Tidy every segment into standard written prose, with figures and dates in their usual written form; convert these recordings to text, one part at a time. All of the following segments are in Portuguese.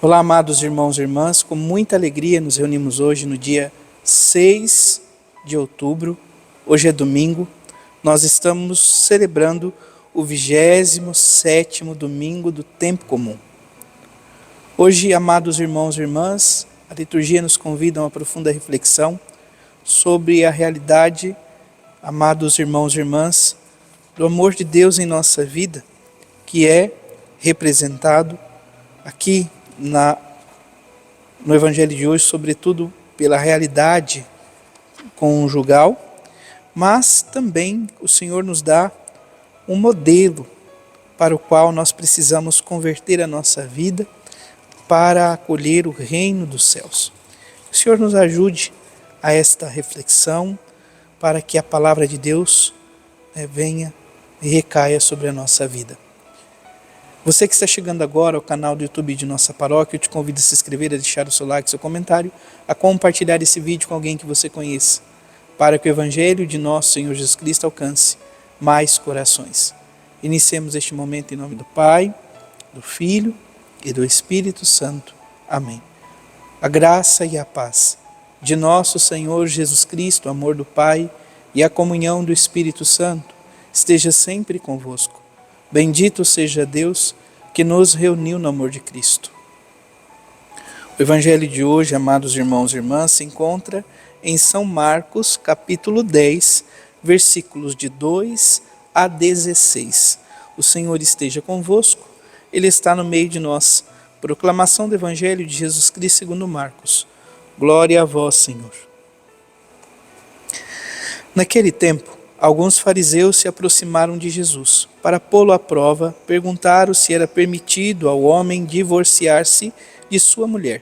Olá, amados irmãos e irmãs, com muita alegria nos reunimos hoje no dia 6 de outubro, hoje é domingo, nós estamos celebrando o 27º domingo do tempo comum. Hoje, amados irmãos e irmãs, a liturgia nos convida a uma profunda reflexão sobre a realidade, amados irmãos e irmãs, do amor de Deus em nossa vida, que é representado aqui no Evangelho de hoje, sobretudo pela realidade conjugal, mas também o Senhor nos dá um modelo para o qual nós precisamos converter a nossa vida para acolher o reino dos céus. O Senhor nos ajude a esta reflexão para que a palavra de Deus venha e recaia sobre a nossa vida. Você que está chegando agora ao canal do YouTube de nossa paróquia, eu te convido a se inscrever, a deixar o seu like, seu comentário, a compartilhar esse vídeo com alguém que você conheça, para que o Evangelho de nosso Senhor Jesus Cristo alcance mais corações. Iniciemos este momento em nome do Pai, do Filho e do Espírito Santo. Amém. A graça e a paz de nosso Senhor Jesus Cristo, o amor do Pai e a comunhão do Espírito Santo esteja sempre convosco. Bendito seja Deus que nos reuniu no amor de Cristo. O Evangelho de hoje, amados irmãos e irmãs, se encontra em São Marcos, capítulo 10, versículos de 2 a 16. O Senhor esteja convosco, Ele está no meio de nós. Proclamação do Evangelho de Jesus Cristo segundo Marcos. Glória a vós, Senhor. Naquele tempo, alguns fariseus se aproximaram de Jesus. Para pô-lo à prova, perguntaram se era permitido ao homem divorciar-se de sua mulher.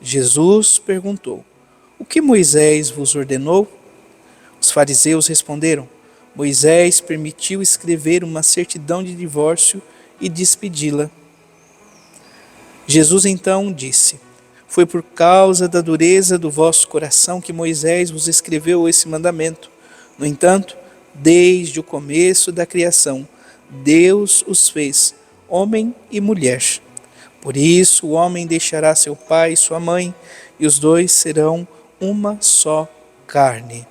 Jesus perguntou: "O que Moisés vos ordenou?" Os fariseus responderam: "Moisés permitiu escrever uma certidão de divórcio e despedi-la." Jesus então disse: "Foi por causa da dureza do vosso coração que Moisés vos escreveu esse mandamento. No entanto, desde o começo da criação, Deus os fez, homem e mulher. Por isso o homem deixará seu pai e sua mãe, e os dois serão uma só carne.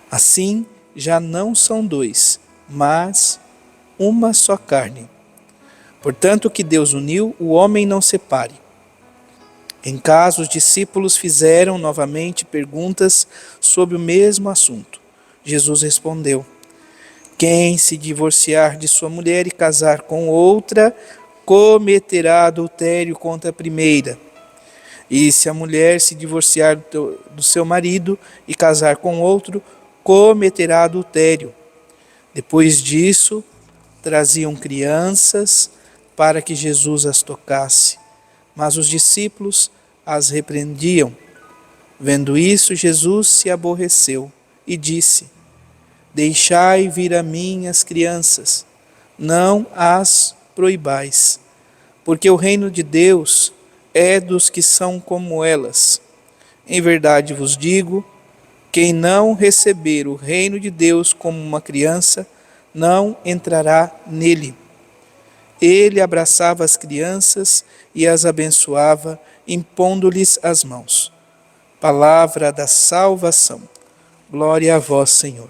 Assim, já não são dois, mas uma só carne. Portanto, o que Deus uniu, o homem não separe." Em casa, os discípulos fizeram novamente perguntas sobre o mesmo assunto. Jesus respondeu: "Quem se divorciar de sua mulher e casar com outra, cometerá adultério contra a primeira. E se a mulher se divorciar do seu marido e casar com outro, cometerá adultério." Depois disso, traziam crianças para que Jesus as tocasse, mas os discípulos as repreendiam. Vendo isso, Jesus se aborreceu e disse: "Deixai vir a mim as crianças, não as proibais, porque o reino de Deus é dos que são como elas. Em verdade vos digo, quem não receber o reino de Deus como uma criança, não entrará nele." Ele abraçava as crianças e as abençoava, impondo-lhes as mãos. Palavra da salvação. Glória a vós, Senhor.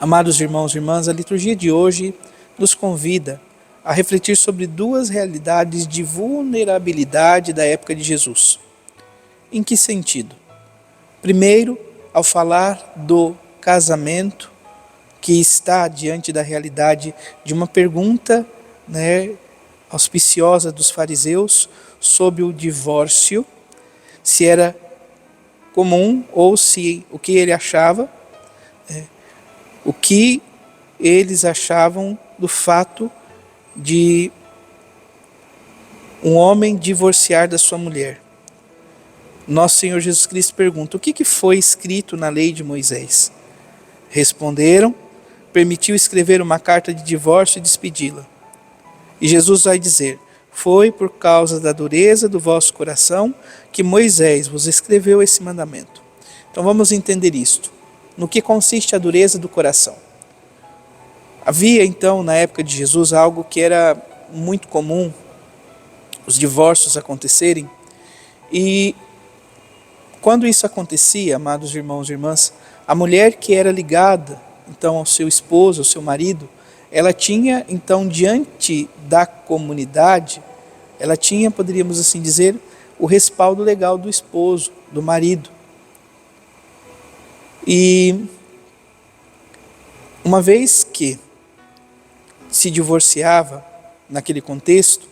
Amados irmãos e irmãs, a liturgia de hoje nos convida a refletir sobre duas realidades de vulnerabilidade da época de Jesus. Em que sentido? Primeiro, ao falar do casamento, que está diante da realidade de uma pergunta auspiciosa dos fariseus sobre o divórcio, se era comum ou se o que ele achava, o que eles achavam do fato de um homem divorciar da sua mulher. Nosso Senhor Jesus Cristo pergunta: o que foi escrito na lei de Moisés? Responderam: permitiu escrever uma carta de divórcio e despedi-la. E Jesus vai dizer: foi por causa da dureza do vosso coração que Moisés vos escreveu esse mandamento. Então vamos entender isto. No que consiste a dureza do coração? Havia então, na época de Jesus, algo que era muito comum os divórcios acontecerem. E quando isso acontecia, amados irmãos e irmãs, a mulher que era ligada então ao seu esposo, ao seu marido, ela tinha então diante da comunidade, ela tinha, poderíamos assim dizer, o respaldo legal do esposo, do marido. E uma vez que se divorciava naquele contexto,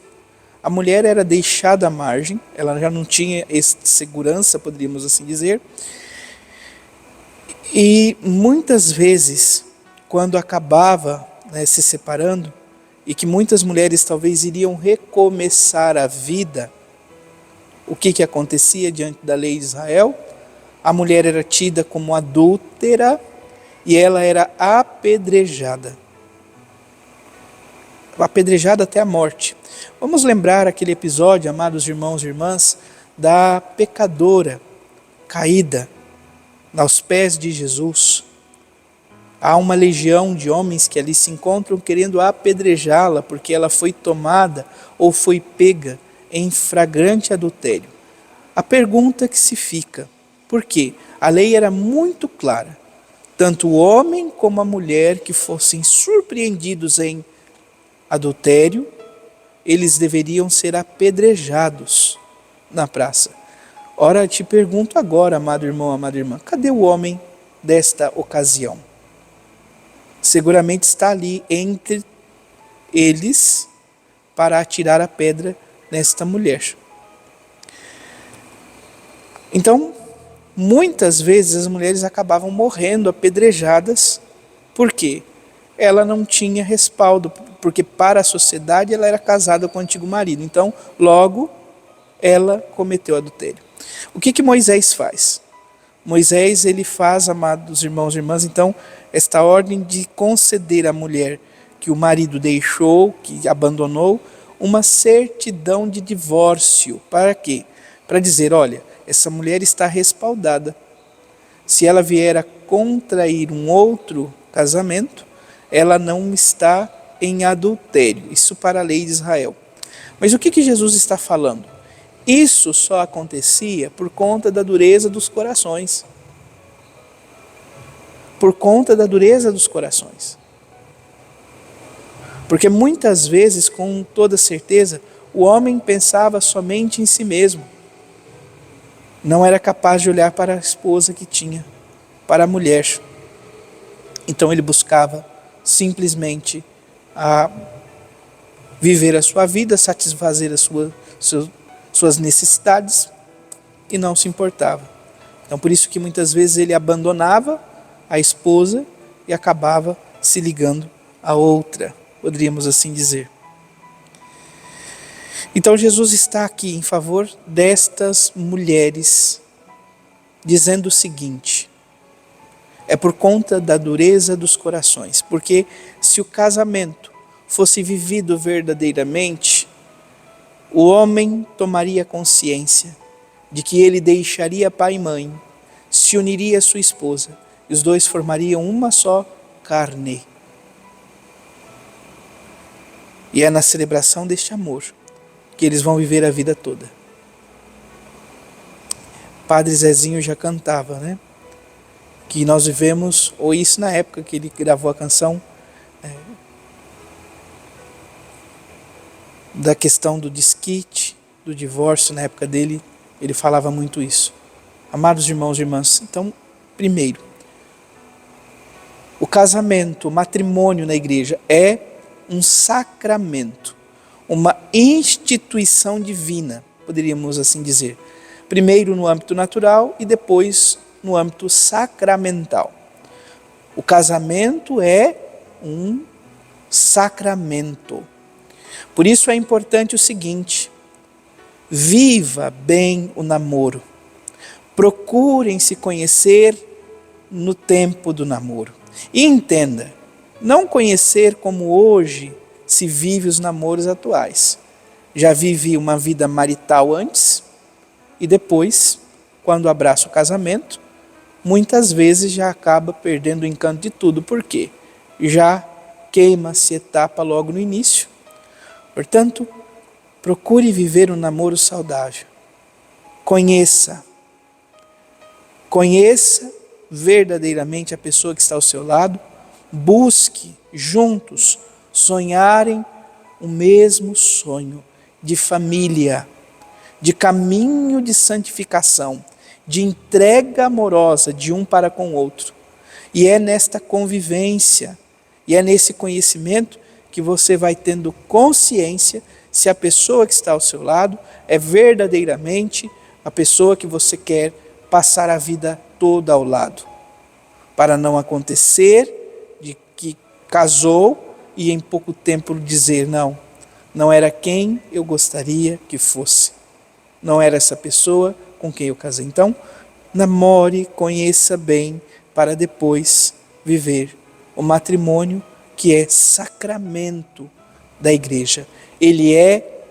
a mulher era deixada à margem, ela já não tinha segurança, poderíamos assim dizer. E muitas vezes, quando acabava se separando, e que muitas mulheres talvez iriam recomeçar a vida, o que acontecia diante da lei de Israel? A mulher era tida como adúltera e ela era apedrejada. Apedrejada até a morte. Vamos lembrar aquele episódio, amados irmãos e irmãs, da pecadora caída aos pés de Jesus. Há uma legião de homens que ali se encontram querendo apedrejá-la porque ela foi tomada ou foi pega em flagrante adultério. A pergunta que se fica, por quê? A lei era muito clara. Tanto o homem como a mulher que fossem surpreendidos em adultério, eles deveriam ser apedrejados na praça. Ora, te pergunto agora, amado irmão, amada irmã, cadê o homem desta ocasião? Seguramente está ali entre eles para atirar a pedra nesta mulher. Então, muitas vezes as mulheres acabavam morrendo apedrejadas. Por quê? Ela não tinha respaldo, porque para a sociedade ela era casada com o antigo marido. Então, logo, ela cometeu adultério. O que Moisés faz? Moisés, ele faz, amados irmãos e irmãs, então, esta ordem de conceder à mulher que o marido deixou, que abandonou, uma certidão de divórcio. Para quê? Para dizer, olha, essa mulher está respaldada. Se ela vier a contrair um outro casamento, ela não está em adultério. Isso para a lei de Israel. Mas o que Jesus está falando? Isso só acontecia por conta da dureza dos corações. Por conta da dureza dos corações. Porque muitas vezes, com toda certeza, o homem pensava somente em si mesmo. Não era capaz de olhar para a esposa que tinha, para a mulher. Então ele buscava simplesmente a viver a sua vida, satisfazer suas necessidades e não se importava. Então por isso que muitas vezes ele abandonava a esposa e acabava se ligando a outra, poderíamos assim dizer. Então Jesus está aqui em favor destas mulheres, dizendo o seguinte: é por conta da dureza dos corações, porque se o casamento fosse vivido verdadeiramente, o homem tomaria consciência de que ele deixaria pai e mãe, se uniria à sua esposa, e os dois formariam uma só carne. E é na celebração deste amor que eles vão viver a vida toda. Padre Zezinho já cantava, né? Que nós vivemos, ou isso na época que ele gravou a canção, da questão do desquite, do divórcio, na época dele, ele falava muito isso. Amados irmãos e irmãs, então, primeiro, o casamento, o matrimônio na igreja é um sacramento, uma instituição divina, poderíamos assim dizer. Primeiro no âmbito natural e depois no âmbito sacramental. O casamento é um sacramento. Por isso é importante o seguinte: viva bem o namoro. Procurem se conhecer no tempo do namoro. E entenda, não conhecer como hoje se vive os namoros atuais. Já vive uma vida marital antes e depois, quando abraça o casamento, muitas vezes já acaba perdendo o encanto de tudo. Por quê? Já queima-se etapa logo no início. Portanto, Procure viver um namoro saudável. Conheça verdadeiramente a pessoa que está ao seu lado. Busque juntos sonharem o mesmo sonho de família, de caminho de santificação, de entrega amorosa de um para com o outro. E é nesta convivência, e é nesse conhecimento que você vai tendo consciência se a pessoa que está ao seu lado é verdadeiramente a pessoa que você quer passar a vida toda ao lado. Para não acontecer de que casou e em pouco tempo dizer não era quem eu gostaria que fosse. Não era essa pessoa com quem eu casei. Então, namore, conheça bem, para depois viver o matrimônio, que é sacramento da igreja. Ele é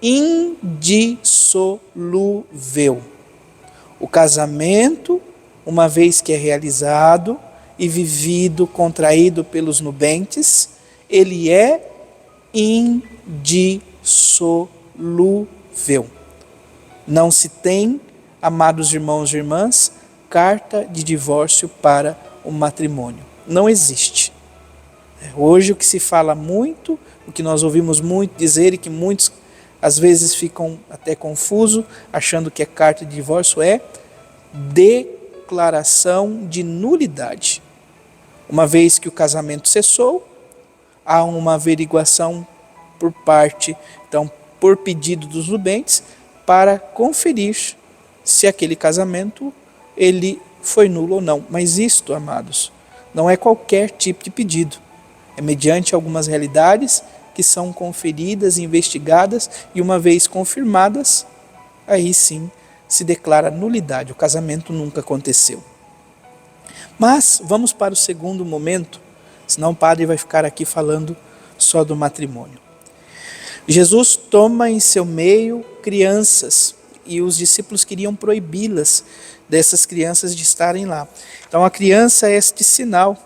indissolúvel. O casamento, uma vez que é realizado e vivido, contraído pelos nubentes, ele é indissolúvel. Não se tem, amados irmãos e irmãs, carta de divórcio para o matrimônio. Não existe. Hoje o que se fala muito, o que nós ouvimos muito dizer e que muitos às vezes ficam até confusos, achando que é carta de divórcio, é declaração de nulidade. Uma vez que o casamento cessou, há uma averiguação por parte, então, por pedido dos nubentes, para conferir se aquele casamento ele foi nulo ou não. Mas isto, amados, não é qualquer tipo de pedido. É mediante algumas realidades que são conferidas, investigadas, e uma vez confirmadas, aí sim se declara nulidade. O casamento nunca aconteceu. Mas vamos para o segundo momento, senão o padre vai ficar aqui falando só do matrimônio. Jesus toma em seu meio crianças, e os discípulos queriam proibi-las, dessas crianças, de estarem lá. Então a criança é este sinal.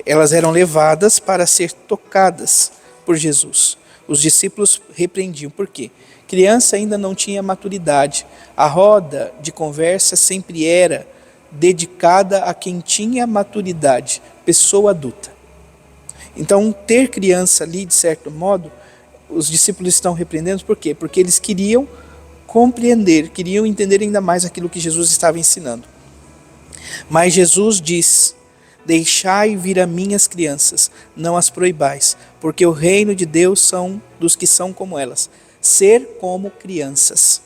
Elas eram levadas para ser tocadas por Jesus. Os discípulos repreendiam. Por quê? Criança ainda não tinha maturidade. A roda de conversa sempre era dedicada a quem tinha maturidade, pessoa adulta. Então ter criança ali, de certo modo, os discípulos estão repreendendo. Por quê? Porque eles queriam compreender, queriam entender ainda mais aquilo que Jesus estava ensinando. Mas Jesus diz: deixai vir a mim as crianças, não as proibais, porque o reino de Deus são dos que são como elas. Ser como crianças.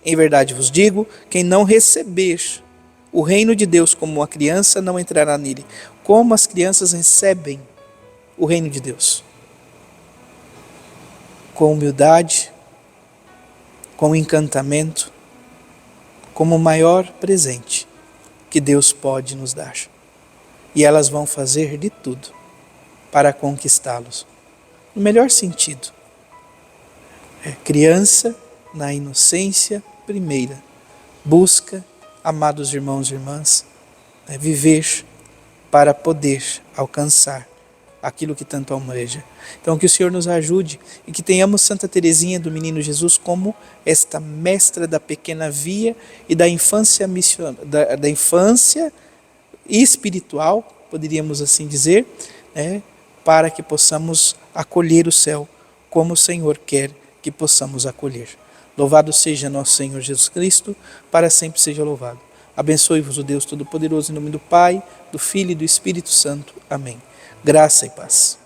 Em verdade vos digo, quem não receber o reino de Deus como uma criança, não entrará nele. Como as crianças recebem o reino de Deus? Com humildade, com encantamento, como o maior presente que Deus pode nos dar. E elas vão fazer de tudo para conquistá-los. No melhor sentido. Criança, na inocência primeira, busca, amados irmãos e irmãs, viver para poder alcançar aquilo que tanto almeja. Então que o Senhor nos ajude e que tenhamos Santa Teresinha do Menino Jesus como esta mestra da pequena via e da infância da infância espiritual, poderíamos assim dizer, para que possamos acolher o céu como o Senhor quer que possamos acolher. Louvado seja nosso Senhor Jesus Cristo, para sempre seja louvado. Abençoe-vos o Deus Todo-Poderoso, em nome do Pai, do Filho e do Espírito Santo. Amém. Graça e paz.